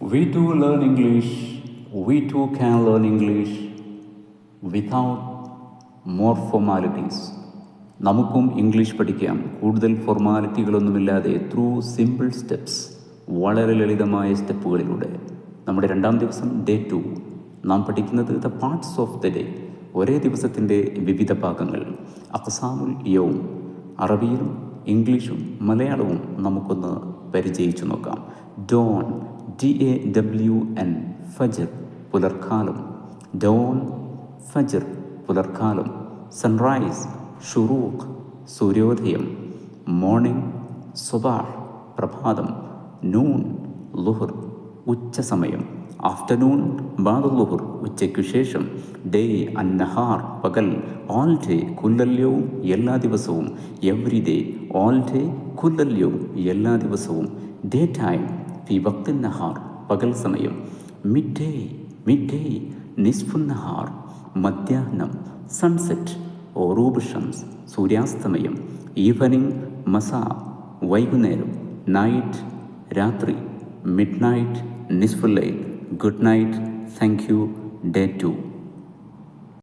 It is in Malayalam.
We too learn English. We too can learn English without more formalities. നമുക്കും ഇംഗ്ലീഷ് പഠിക്കാം കൂടുതൽ ഫോർമാലിറ്റികളൊന്നുമില്ലാതെ ത്രൂ സിമ്പിൾ സ്റ്റെപ്സ്, വളരെ ലളിതമായ സ്റ്റെപ്പുകളിലൂടെ. നമ്മുടെ 2-ാം ദിവസം ഡേ 2 നാം പഠിക്കുന്നത് the parts of the day, ഒരേ ദിവസത്തിൻ്റെ വിവിധ ഭാഗങ്ങൾ. അഖ്സാമുൽ യൗം, അറബിയിലും ഇംഗ്ലീഷും മലയാളവും നമുക്കൊന്ന് പരിചയിച്ചു നോക്കാം. ഡോൺ, DAWN, ഫജർ പുലർക്കാലം. ഡോൺ, ഫജർ പുലർക്കാലം. സൺറൈസ്, ഷുറൂഖ് സൂര്യോദയം. മോർണിംഗ്, സുബാഹ് പ്രഭാതം. നൂൺ, ലുഹർ ഉച്ചസമയം. ആഫ്റ്റർനൂൺ, ബാദുൽ ലുഹർ ഉച്ചയ്ക്കു ശേഷം. ഡേ, അന്നഹാർ പകൽ. ഓൾ ഡേ, കുല്ലല്യവും എല്ലാ ദിവസവും. എവ്രി ഡേ, ഓൾ ഡേ കുല്ലല്യവും എല്ലാ ദിവസവും. ഡേ ടൈം, ഫി വക്തിൻ നഹാർ പകൽ സമയം. മിഡ് ഡേ, നിസ്ഫുൻ നഹാർ മധ്യാഹ്നം. സൺസെറ്റ്, ഒറൂബ് ഷംസ് സൂര്യാസ്തമയം. ഈവനിംഗ്, മസാ വൈകുന്നേരം. നൈറ്റ് രാത്രി. മിഡ് നൈറ്റ്, നിസ്ഫുൽ ലൈൽ good night. Thank you. Day 2.